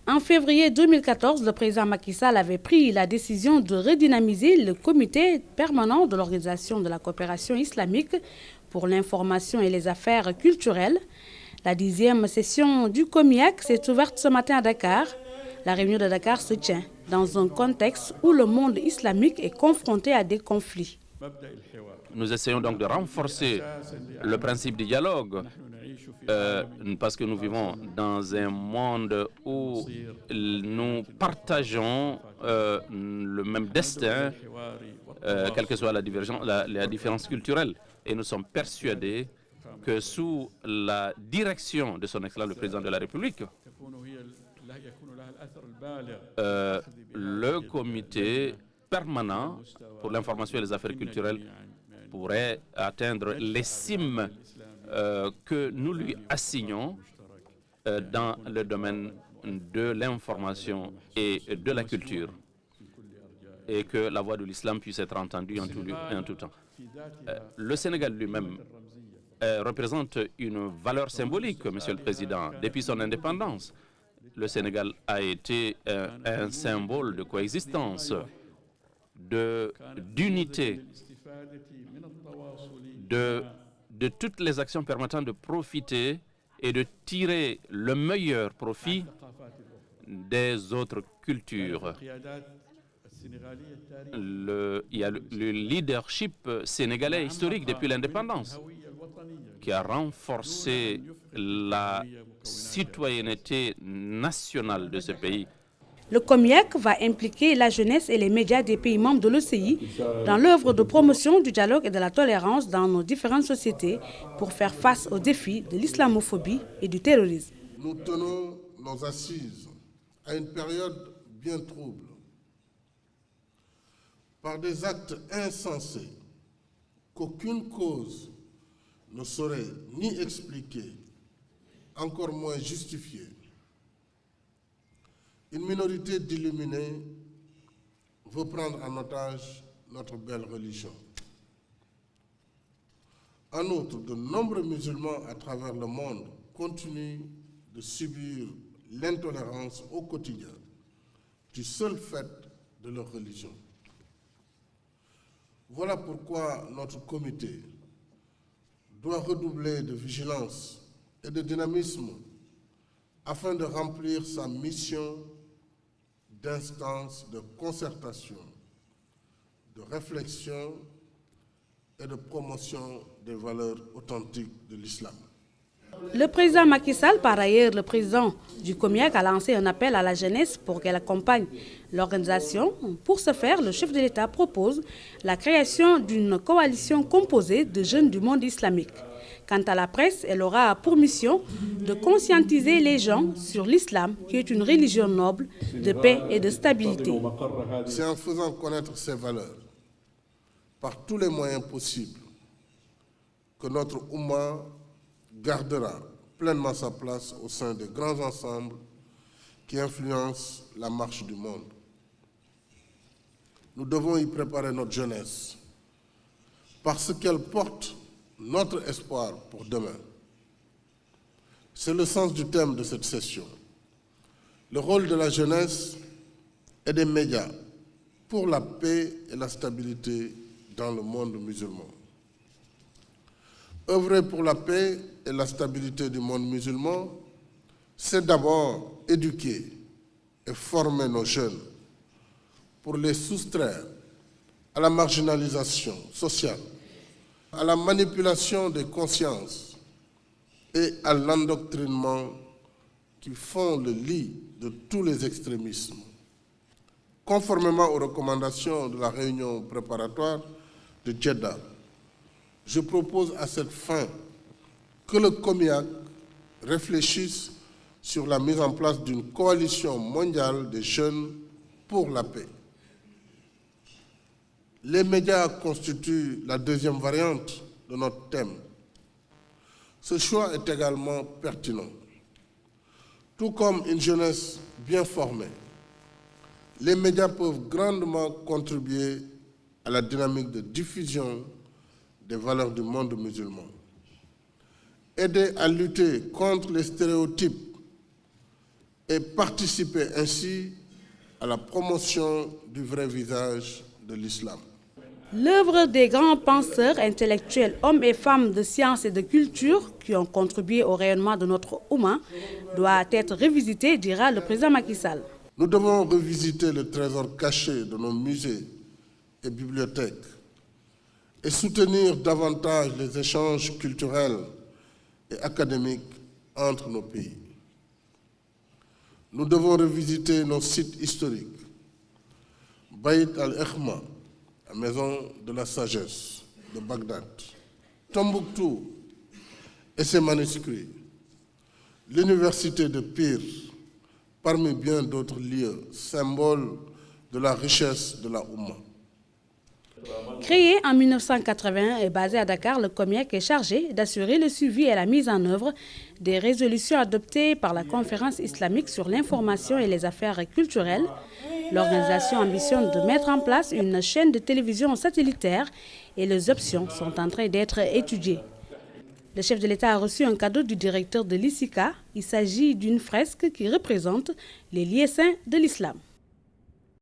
En février 2014, le président Macky Sall avait pris la décision de redynamiser le comité permanent de l'Organisation de la coopération islamique pour l'information et les affaires culturelles. La 10e session du COMIAC s'est ouverte ce matin à Dakar. La réunion de Dakar se tient dans un contexte où le monde islamique est confronté à des conflits. Nous essayons donc de renforcer le principe du dialogue parce que nous vivons dans un monde où nous partageons le même destin, quelle que soit la différence culturelle. Et nous sommes persuadés que sous la direction de son Excellence le Président de la République, le comité permanent pour l'information et les affaires culturelles pourrait atteindre les cimes que nous lui assignons dans le domaine de l'information et de la culture, et que la voix de l'islam puisse être entendue en tout lieu et en tout temps. Le Sénégal lui-même représente une valeur symbolique, Monsieur le Président. Depuis son indépendance, le Sénégal a été un symbole de coexistence, d'unité, de toutes les actions permettant de profiter et de tirer le meilleur profit des autres cultures. Il y a le leadership sénégalais historique depuis l'indépendance qui a renforcé la citoyenneté nationale de ce pays. Le COMIAC va impliquer la jeunesse et les médias des pays membres de l'OCI dans l'œuvre de promotion du dialogue et de la tolérance dans nos différentes sociétés pour faire face aux défis de l'islamophobie et du terrorisme. Nous tenons nos assises à une période bien trouble par des actes insensés qu'aucune cause ne saurait ni expliquer, encore moins justifier. Une minorité d'illuminés veut prendre en otage notre belle religion. En outre, de nombreux musulmans à travers le monde continuent de subir l'intolérance au quotidien du seul fait de leur religion. Voilà pourquoi notre comité doit redoubler de vigilance et de dynamisme afin de remplir sa mission d'instance de concertation, de réflexion et de promotion des valeurs authentiques de l'islam. Le président Macky Sall, par ailleurs, le président du COMIAC, a lancé un appel à la jeunesse pour qu'elle accompagne l'organisation. Pour ce faire, le chef de l'État propose la création d'une coalition composée de jeunes du monde islamique. Quant à la presse, elle aura pour mission de conscientiser les gens sur l'islam, qui est une religion noble, de paix et de stabilité. C'est en faisant connaître ces valeurs, par tous les moyens possibles, que notre Oumma gardera pleinement sa place au sein des grands ensembles qui influencent la marche du monde. Nous devons y préparer notre jeunesse, parce qu'elle porte notre espoir pour demain. C'est le sens du thème de cette session. Le rôle de la jeunesse et des médias pour la paix et la stabilité dans le monde musulman. Œuvrer pour la paix et la stabilité du monde musulman, c'est d'abord éduquer et former nos jeunes pour les soustraire à la marginalisation sociale, à la manipulation des consciences et à l'endoctrinement qui font le lit de tous les extrémismes. Conformément aux recommandations de la réunion préparatoire de Jeddah, je propose à cette fin que le COMIAC réfléchisse sur la mise en place d'une coalition mondiale des jeunes pour la paix. Les médias constituent la deuxième variante de notre thème. Ce choix est également pertinent. Tout comme une jeunesse bien formée, les médias peuvent grandement contribuer à la dynamique de diffusion des valeurs du monde musulman. Aider à lutter contre les stéréotypes et participer ainsi à la promotion du vrai visage de l'islam. L'œuvre des grands penseurs, intellectuels, hommes et femmes de science et de culture qui ont contribué au rayonnement de notre Oumma doit être revisitée, dira le président Macky Sall. Nous devons revisiter le trésor caché de nos musées et bibliothèques et soutenir davantage les échanges culturels et académiques entre nos pays. Nous devons revisiter nos sites historiques, Bayt al-Ikhma, la maison de la sagesse de Bagdad, Tombouctou et ses manuscrits, l'université de Pire, parmi bien d'autres lieux, symboles de la richesse de la Oumma. Créé en 1980 et basé à Dakar, le COMIEC est chargé d'assurer le suivi et la mise en œuvre des résolutions adoptées par la Conférence islamique sur l'information et les affaires culturelles. L'organisation ambitionne de mettre en place une chaîne de télévision satellitaire et les options sont en train d'être étudiées. Le chef de l'État a reçu un cadeau du directeur de l'ISICA. Il s'agit d'une fresque qui représente les lieux saints de l'islam.